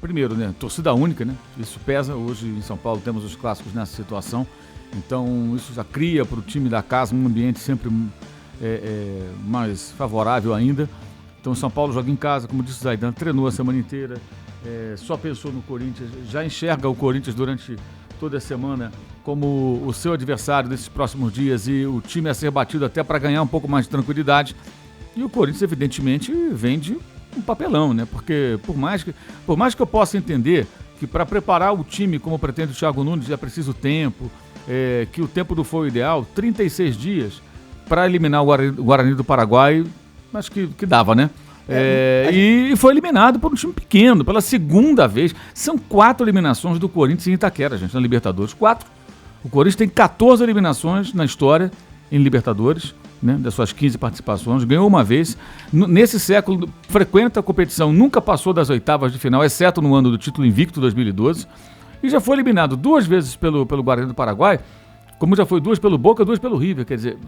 primeiro, né, torcida única, né? Isso pesa. Hoje em São Paulo temos os clássicos nessa situação. Então isso já cria para o time da casa um ambiente sempre mais favorável ainda. Então São Paulo joga em casa, como disse o Zaidan, treinou a semana inteira, só pensou no Corinthians, já enxerga o Corinthians durante toda a semana como o seu adversário desses próximos dias e o time a ser batido até para ganhar um pouco mais de tranquilidade. E o Corinthians, evidentemente, vem de um papelão, né? Porque por mais que eu possa entender que para preparar o time como pretende o Thiago Nunes é preciso tempo, que o tempo não foi o ideal, 36 dias para eliminar o Guarani do Paraguai, acho que dava, né? E foi eliminado por um time pequeno, pela segunda vez. São 4 eliminações do Corinthians em Itaquera, gente, na Libertadores. 4. O Corinthians tem 14 eliminações na história em Libertadores, né, das suas 15 participações, ganhou uma vez. Nesse século, frequenta a competição, nunca passou das oitavas de final, exceto no ano do título invicto, 2012, e já foi eliminado 2 vezes pelo Guarani do Paraguai, como já foi 2 pelo Boca, 2 pelo River, quer dizer,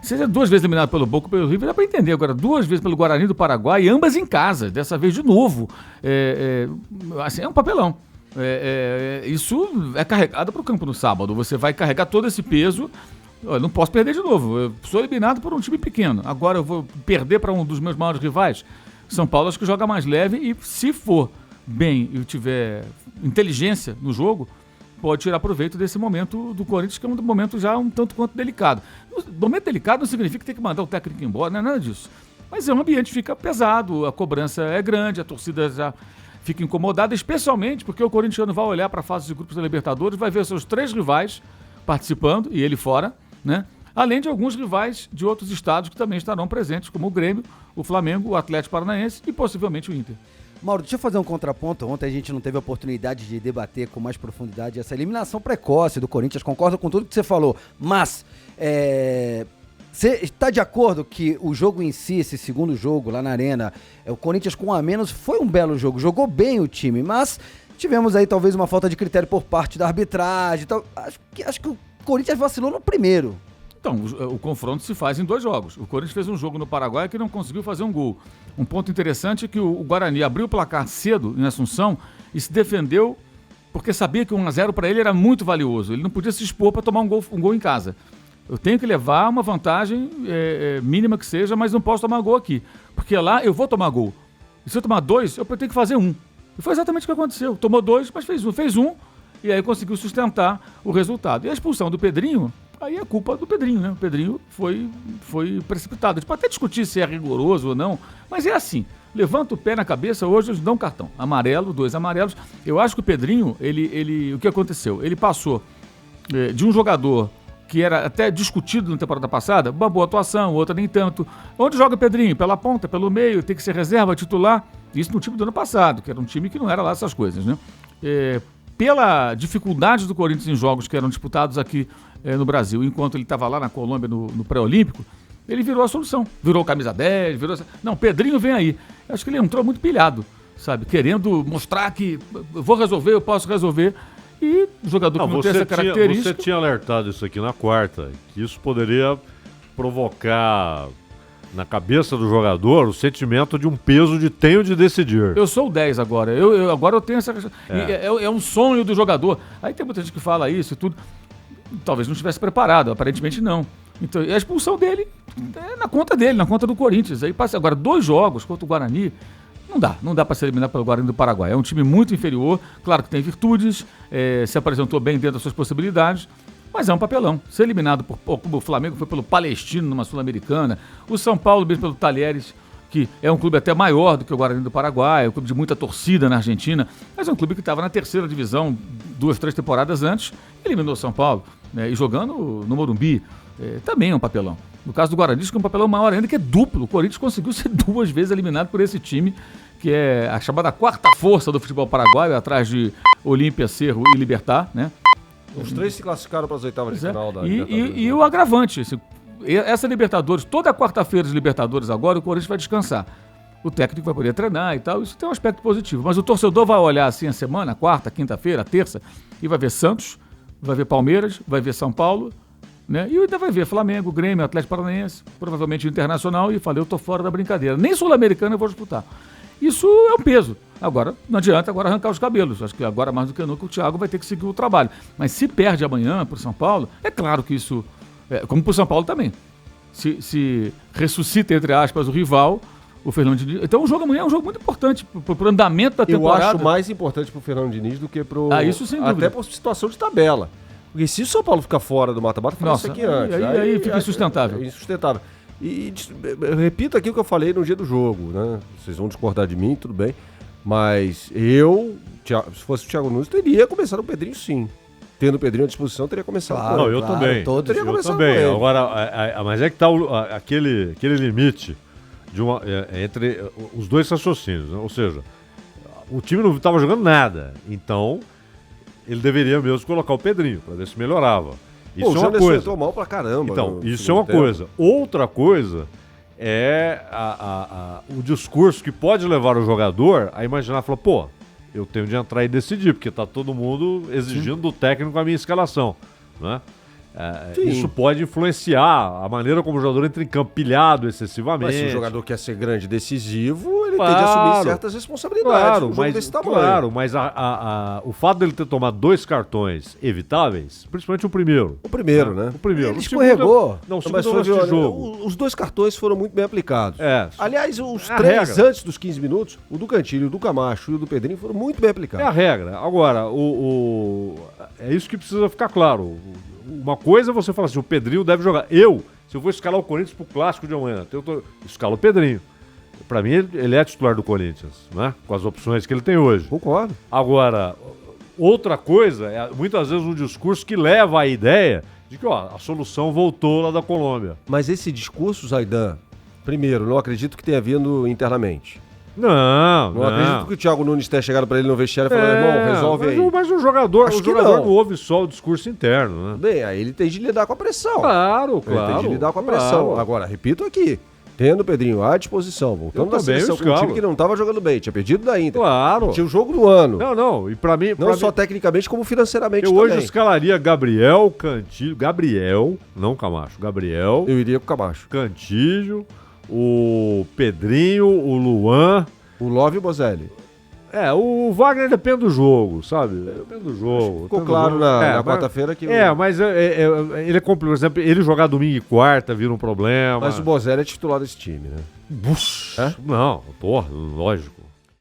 seja 2 vezes eliminado pelo Boca ou pelo River, dá para entender. Agora, 2 vezes pelo Guarani do Paraguai, ambas em casa, dessa vez de novo, assim, é um papelão. Isso é carregado para o campo no sábado, você vai carregar todo esse peso. Eu não posso perder de novo, eu sou eliminado por um time pequeno, agora eu vou perder para um dos meus maiores rivais. São Paulo acho que joga mais leve e se for bem e tiver inteligência no jogo, pode tirar proveito desse momento do Corinthians, que é um momento já um tanto quanto delicado. Momento delicado não significa que tem que mandar o técnico embora, não é nada disso. Mas o ambiente fica pesado, a cobrança é grande, a torcida já fica incomodada, especialmente porque o corintiano vai olhar para a fase de grupos da Libertadores, vai ver seus 3 rivais participando e ele fora, né? Além de alguns rivais de outros estados que também estarão presentes, como o Grêmio, o Flamengo, o Atlético Paranaense e possivelmente o Inter. Mauro, deixa eu fazer um contraponto. Ontem a gente não teve a oportunidade de debater com mais profundidade essa eliminação precoce do Corinthians. Concordo com tudo que você falou, mas você está de acordo que o jogo em si, esse segundo jogo lá na Arena, o Corinthians com um a menos, foi um belo jogo, jogou bem o time, mas tivemos aí talvez uma falta de critério por parte da arbitragem. Então, acho que o Corinthians vacilou no primeiro. Então, o confronto se faz em 2 jogos. O Corinthians fez um jogo no Paraguai que não conseguiu fazer um gol. Um ponto interessante é que o Guarani abriu o placar cedo em Assunção e se defendeu porque sabia que 1-0 para ele era muito valioso. Ele não podia se expor para tomar um gol em casa. Eu tenho que levar uma vantagem mínima que seja, mas não posso tomar gol aqui. Porque lá eu vou tomar gol. E se eu tomar 2, eu tenho que fazer 1. E foi exatamente o que aconteceu. Tomou 2, mas fez um. E aí conseguiu sustentar o resultado. E a expulsão do Pedrinho, aí é culpa do Pedrinho, né? O Pedrinho foi precipitado. A gente pode até discutir se é rigoroso ou não, mas é assim. Levanta o pé na cabeça, hoje eles dão cartão. Amarelo, 2 amarelos. Eu acho que o Pedrinho, o que aconteceu? Ele passou de um jogador que era até discutido na temporada passada, uma boa atuação, outra nem tanto. Onde joga o Pedrinho? Pela ponta, pelo meio, tem que ser reserva, titular. Isso no time do ano passado, que era um time que não era lá essas coisas, né? Pela dificuldade do Corinthians em jogos que eram disputados aqui no Brasil, enquanto ele estava lá na Colômbia no pré-olímpico, ele virou a solução. Virou camisa 10, Não, Pedrinho vem aí. Eu acho que ele entrou muito pilhado, sabe? Querendo mostrar que eu vou resolver, eu posso resolver. E o jogador que não tem essa característica... Você tinha alertado isso aqui na quarta, que isso poderia provocar na cabeça do jogador o sentimento de um peso de tenho de decidir. Eu sou o 10 agora. Agora eu tenho essa... É um sonho do jogador. Aí tem muita gente que fala isso e tudo. Talvez não estivesse preparado, aparentemente não. Então, a expulsão dele é na conta dele, na conta do Corinthians. Aí passa agora 2 jogos contra o Guarani. Não dá para ser eliminado pelo Guarani do Paraguai. É um time muito inferior, claro que tem virtudes, se apresentou bem dentro das suas possibilidades, mas é um papelão. Ser eliminado como o Flamengo foi pelo Palestino numa Sul-Americana, o São Paulo mesmo pelo Talheres, que é um clube até maior do que o Guarani do Paraguai, é um clube de muita torcida na Argentina, mas é um clube que estava na 3ª divisão 2, 3 temporadas antes, eliminou o São Paulo, né, e jogando no Morumbi, também é um papelão. No caso do Guarani, que é um papelão maior ainda, que é duplo. O Corinthians conseguiu ser 2 vezes eliminado por esse time, que é a chamada 4ª força do futebol paraguaio, atrás de Olímpia, Cerro e Libertad, né? Os 3 se classificaram para as oitavas de final da Libertadores. E o agravante, essa Libertadores, toda quarta-feira de Libertadores agora, o Corinthians vai descansar. O técnico vai poder treinar e tal, isso tem um aspecto positivo. Mas o torcedor vai olhar assim a semana, quarta, quinta-feira, terça, e vai ver Santos, vai ver Palmeiras, vai ver São Paulo, né? E ainda vai ver Flamengo, Grêmio, Atlético Paranaense, provavelmente Internacional, e falei, eu tô fora da brincadeira. Nem Sul-Americana eu vou disputar. Isso é um peso. Agora, não adianta agora arrancar os cabelos. Acho que agora, mais do que nunca, o Thiago vai ter que seguir o trabalho. Mas se perde amanhã para o São Paulo, é claro que isso, como para o São Paulo também, se ressuscita, entre aspas, o rival, o Fernando Diniz. Então o jogo amanhã é um jogo muito importante para o andamento da temporada. Eu acho mais importante para o Fernando Diniz do que para o... isso sem dúvida. Até por situação de tabela. Porque se o São Paulo ficar fora do mata-mata, falei isso aqui antes. Aí fica insustentável. Insustentável. E eu repito aqui o que eu falei no dia do jogo, né? Vocês vão discordar de mim, tudo bem. Mas se fosse o Thiago Nunes, teria começado o Pedrinho, sim. Tendo o Pedrinho à disposição, teria começado com ele. Não, eu também. Eu também. Agora, mas é que tá aquele limite entre os dois raciocínios, né? Ou seja, o time não estava jogando nada. Então, ele deveria mesmo colocar o Pedrinho, para ver se melhorava. Isso é uma coisa. Entrou mal pra caramba. Então, isso é uma coisa. Outra coisa é o discurso que pode levar o jogador a imaginar, falar, pô, eu tenho de entrar e decidir, porque tá todo mundo exigindo do técnico a minha escalação, né? Isso pode influenciar a maneira como o jogador entra em campo pilhado excessivamente. Mas se o jogador quer ser grande e decisivo, ele tem de assumir certas responsabilidades. Claro, mas o fato dele ter tomado 2 cartões evitáveis, principalmente o primeiro. O primeiro, né? O primeiro. Ele escorregou. Não, mas foi de jogo. Os 2 cartões foram muito bem aplicados. Aliás, os 3 antes dos 15 minutos, o do Cantilho, o do Camacho e o do Pedrinho foram muito bem aplicados. É a regra. Agora, é isso que precisa ficar claro. Uma coisa é você falar assim, o Pedrinho deve jogar. Se eu vou escalar o Corinthians pro clássico de amanhã, eu escalo o Pedrinho. Pra mim, ele é titular do Corinthians, né? Com as opções que ele tem hoje. Concordo. Agora, outra coisa é muitas vezes um discurso que leva à ideia de que a solução voltou lá da Colômbia. Mas esse discurso, Zaidan, primeiro, não acredito que tenha vindo internamente. Não acredito que o Thiago Nunes tenha chegado pra ele no vestiário e falado, irmão, resolve aí. Mas o jogador não ouve só o discurso interno, né? Bem, aí ele tem de lidar com a pressão. Claro. Ele tem de lidar com a pressão. Agora, repito aqui, tendo o Pedrinho à disposição, voltando da seleção com um time que não estava jogando bem, tinha perdido da Inter. Claro. Tinha o jogo do ano. Não, e pra mim... Não só tecnicamente, como financeiramente também. Eu hoje escalaria Gabriel, Cantillo... Gabriel, não Camacho. Gabriel... Eu iria pro Camacho. Cantillo, o Pedrinho, o Luan... O Love e o Bozelli. O Wagner depende do jogo, sabe? Depende do jogo. Ficou claro na quarta-feira que... Mas ele é complicado. Por exemplo, ele jogar domingo e quarta vira um problema. Mas o Bozelli é titular desse time, né? Não, lógico.